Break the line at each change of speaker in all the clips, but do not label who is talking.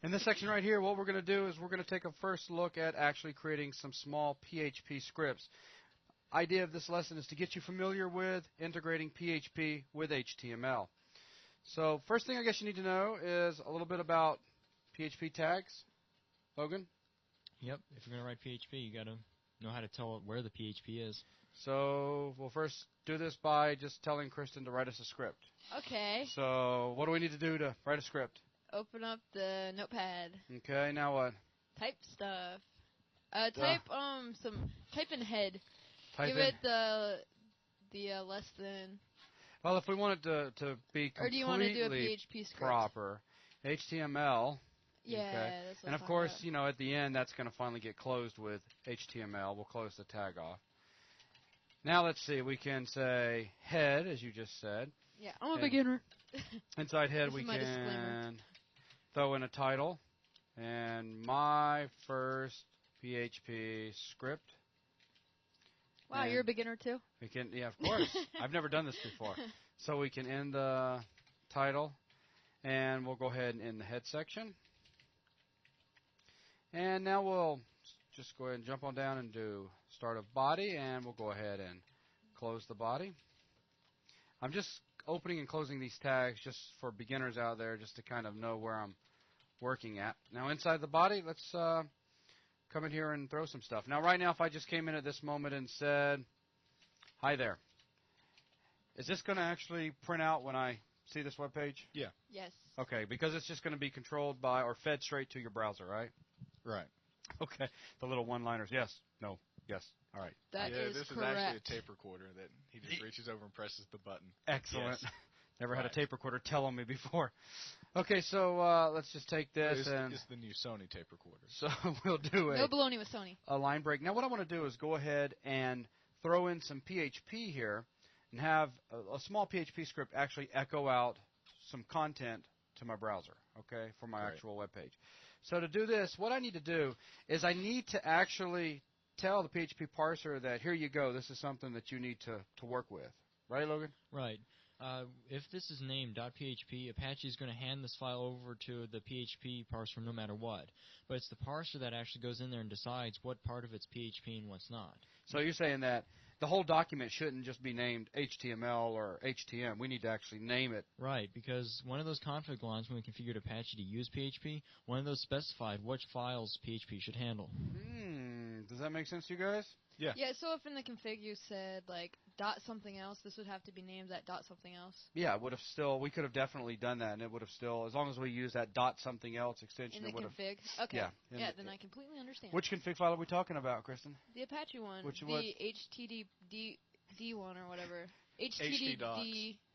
In this section right here, what we're going to do is we're going to take a first look at actually creating some small PHP scripts. Idea of this lesson is to get you familiar with integrating PHP with HTML. So first thing I guess you need to know is a little bit about PHP tags. Logan?
Yep, if you're going to write PHP, you got to know how to tell it where the PHP is.
So we'll first do this by just telling Kristen to write us a script.
Okay.
So what do we need to do to write a script?
Open up the notepad.
Okay, now what?
Type stuff. Type in head.
Type
Give
in.
it the less than.
Well, if we want it to be
Or do you want to do a
completely
PHP script?
proper, HTML.
Yeah,
okay.
that's what
And
I'm
of course,
talking
at the end, that's going to finally get closed with HTML. We'll close the tag off. Now let's see. We can say head, as you just said.
Yeah, I'm a beginner.
Inside head,
This
we
is my
can
disclaimer.
throw in a title and my first PHP script.
Wow,
And
you're a beginner too?
we can, yeah, of course. I've never done this before. So we can end the title, and we'll go ahead and end the head section. And now we'll just go ahead and jump on down and do start of body, and we'll go ahead and close the body. I'm just opening and closing these tags just for beginners out there, just to kind of know where I'm working at. Now inside the body, let's come in here and throw some stuff. Now right now, if I just came in at this moment and said, hi there, is this going to actually print out when I see this web page?
Yeah.
Yes.
Okay, because it's just going to be controlled by or fed straight to your browser, right?
Right.
Okay, the little one-liners. Yes, no, yes. All right.
That is
this
correct.
is actually a tape recorder that he just reaches over and presses the button.
Excellent.
Yes.
Never had a
Right.
tape recorder tell on me before. Okay, so let's just take this and
It's the new Sony tape recorder.
so we'll do
No baloney with Sony.
a line break. Now what I want to do is go ahead and throw in some PHP here and have a small PHP script actually echo out some content to my browser, okay, for my
Great.
actual web page. So to do this, what I need to do is I need to actually tell the PHP parser that here you go, this is something that you need to work with. Right, Logan?
Right. If this is named .php, Apache is going to hand this file over to the PHP parser no matter what. But it's the parser that actually goes in there and decides what part of it's PHP and what's not.
So you're saying that the whole document shouldn't just be named HTML or HTM. We need to actually name it.
Right, because one of those config lines when we configured Apache to use PHP, one of those specified which files PHP should handle.
Does that make sense to you guys?
Yeah.
Yeah, so if in the config you said, like, dot something else, this would have to be named that dot something else?
Yeah, it would have still. We could have definitely done that, and it would have still, as long as we use that dot something else extension,
In the
it would have.
config? Okay.
Yeah,
Yeah, then I completely understand.
Which config file are we talking about, Kristen?
The Apache one.
Which
the
one?
HTTD one or whatever.
HTTD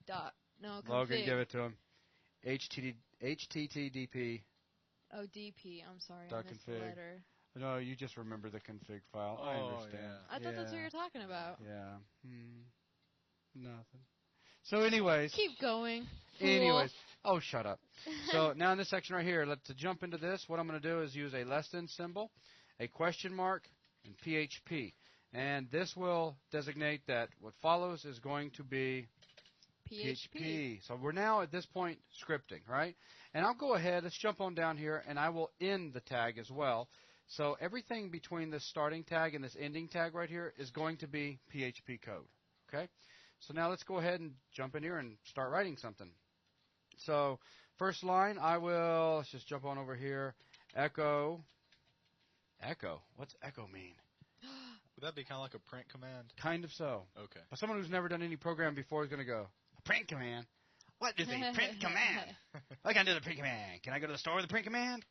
dot. No, config.
Logan, give it to him. HTTP.
Oh, DP. I'm sorry.
Dot
I missed the
config.
letter.
No, you just remember the config file. I
Oh,
understand.
yeah.
I thought that's what you were talking about.
Yeah. Nothing. So, anyways.
Keep going. Fool.
Anyways. Oh, shut up. So now in this section right here, to jump into this, what I'm going to do is use a less than symbol, a question mark, and PHP. And this will designate that what follows is going to be PHP. So we're now at this point scripting, right? And I'll go ahead, let's jump on down here, and I will end the tag as well. So everything between this starting tag and this ending tag right here is going to be PHP code, okay? So now let's go ahead and jump in here and start writing something. So first line, let's just jump on over here, echo. What's echo mean?
Would that be kind of like a print command?
Kind of so.
Okay.
But someone who's never done any program before is going to go, a print command? What is a print command? I can do the print command. Can I go to the store with the print command?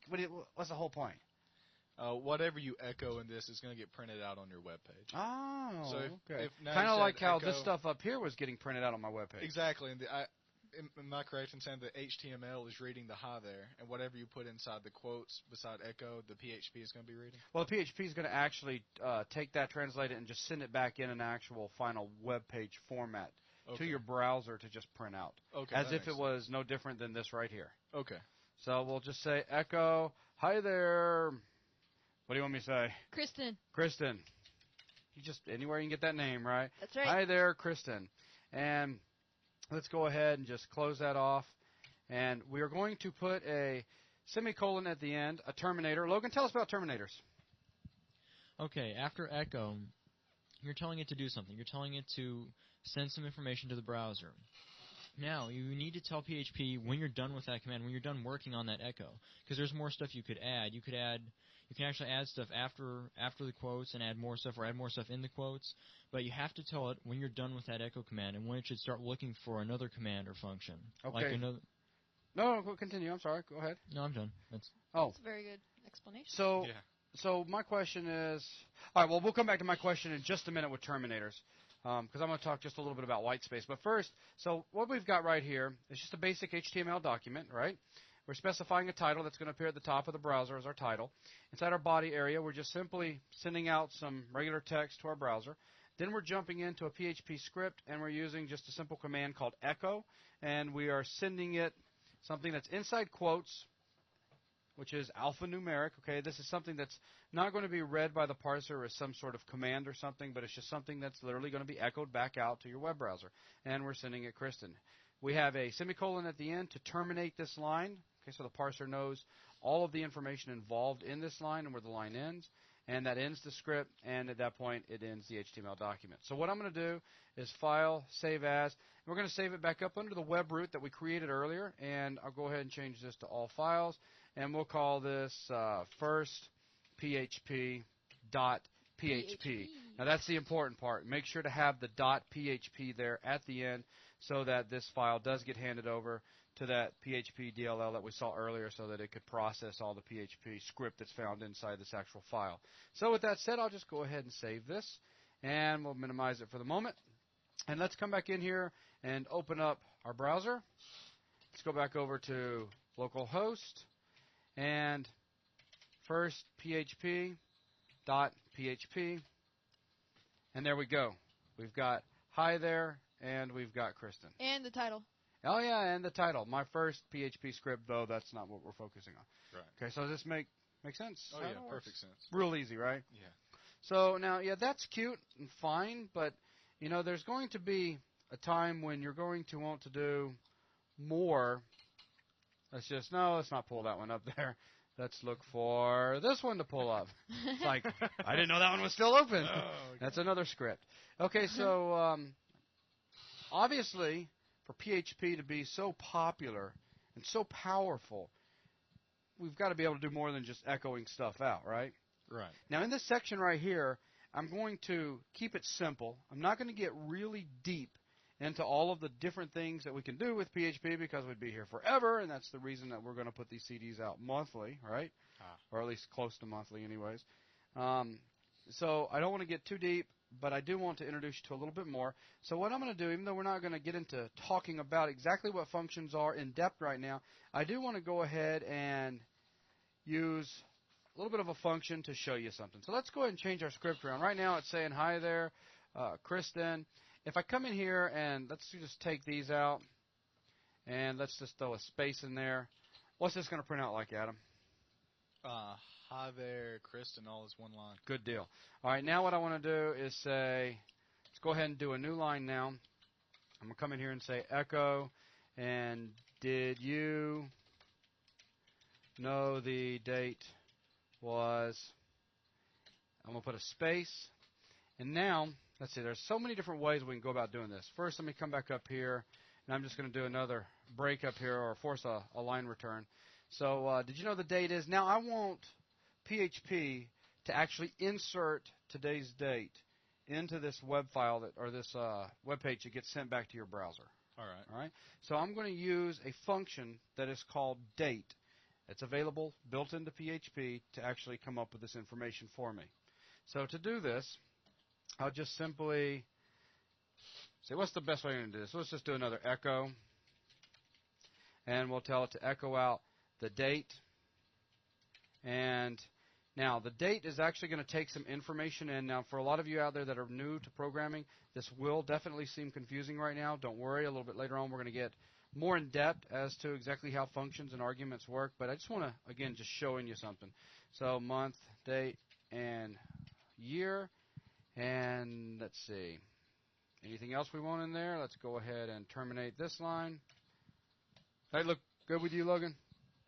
What's the whole point?
Whatever you echo in this is going to get printed out on your web page.
Oh,
So
okay.
if now
Kind
you
of
said
like how this
echo-
stuff up here was getting printed out on my web page.
Exactly. And am I correct in saying that HTML is reading the hi there, and whatever you put inside the quotes beside echo, the PHP is going to be reading?
Well, the PHP is going to actually take that, translate it, and just send it back in an actual final web page format to your browser to just print out,
Okay,
as
that
if it
makes
was no different than this right here.
Okay.
So we'll just say echo, hi there. What do you want me to say?
Kristen.
Kristen. You just anywhere you can get that name, right?
That's right.
Hi there, Kristen. And let's go ahead and just close that off. And we are going to put a semicolon at the end, a terminator. Logan, tell us about terminators.
Okay, after echo, you're telling it to do something. You're telling it to send some information to the browser. Now, you need to tell PHP when you're done with that command, when you're done working on that echo, because there's more stuff you could add. You can actually add stuff after the quotes and add more stuff, or add more stuff in the quotes. But you have to tell it when you're done with that echo command and when it should start looking for another command or function.
Okay.
Like another.
No, continue. I'm sorry. Go ahead.
No, I'm done.
That's a very good explanation.
So my question is, all right. Well, we'll come back to my question in just a minute with terminators, because I'm going to talk just a little bit about white space. But first, so what we've got right here is just a basic HTML document, right? We're specifying a title that's going to appear at the top of the browser as our title. Inside our body area, we're just simply sending out some regular text to our browser. Then we're jumping into a PHP script, and we're using just a simple command called echo, and we are sending it something that's inside quotes, which is alphanumeric. Okay, this is something that's not going to be read by the parser as some sort of command or something, but it's just something that's literally going to be echoed back out to your web browser, and we're sending it Kristen. We have a semicolon at the end to terminate this line. Okay, so the parser knows all of the information involved in this line and where the line ends, and that ends the script, and at that point it ends the HTML document. So what I'm going to do is File, Save As. We're going to save it back up under the web root that we created earlier, and I'll go ahead and change this to all files, and we'll call this first PHP dot PHP. Now that's the important part. Make sure to have the dot PHP there at the end so that this file does get handed over to that PHP DLL that we saw earlier so that it could process all the PHP script that's found inside this actual file. So with that said, I'll just go ahead and save this, and we'll minimize it for the moment. And let's come back in here and open up our browser. Let's go back over to localhost and first PHP dot PHP, and there we go. We've got hi there, and we've got Kristen.
And the title.
Oh, yeah, and the title. My first PHP script, though, that's not what we're focusing on.
Right.
Okay, so does this make sense?
Oh, yeah, perfect sense.
Real easy, right?
Yeah.
So now, yeah, that's cute and fine, but, you know, there's going to be a time when you're going to want to do more. Let's not pull that one up there. Let's look for this one to pull up. It's like, I didn't know that one was still open.
Oh, okay.
That's another script. Okay, so obviously, for PHP to be so popular and so powerful, we've got to be able to do more than just echoing stuff out, right?
Right.
Now, in this section right here, I'm going to keep it simple. I'm not going to get really deep into all of the different things that we can do with PHP because we'd be here forever, and that's the reason that we're going to put these CDs out monthly, right? Or at least close to monthly anyways. So I don't want to get too deep, but I do want to introduce you to a little bit more. So what I'm going to do, even though we're not going to get into talking about exactly what functions are in depth right now, I do want to go ahead and use a little bit of a function to show you something. So let's go ahead and change our script around. Right now it's saying, hi there, Kristen. If I come in here and let's just take these out, and let's just throw a space in there, what's this going to print out like, Adam?
Hi there, Kristen, all is one line.
Good deal. All right, now what I want to do is say, let's go ahead and do a new line now. I'm going to come in here and say echo, and did you know the date was, I'm going to put a space, and now, let's see, there's so many different ways we can go about doing this. First, let me come back up here, and I'm just going to do another break up here or force a line return. So did you know the date is? Now I want PHP to actually insert today's date into this web file or this web page that gets sent back to your browser.
All right.
All right. So I'm going to use a function that is called date. It's available built into PHP to actually come up with this information for me. So to do this, I'll just simply say, what's the best way to do this? So let's just do another echo, and we'll tell it to echo out the date. And now the date is actually going to take some information in. Now for a lot of you out there that are new to programming, this will definitely seem confusing right now. Don't worry, a little bit later on we're going to get more in depth as to exactly how functions and arguments work, but I just want to, again, just showing you something. So month, date, and year, and let's see. Anything else we want in there? Let's go ahead and terminate this line. Hey, look good with you, Logan?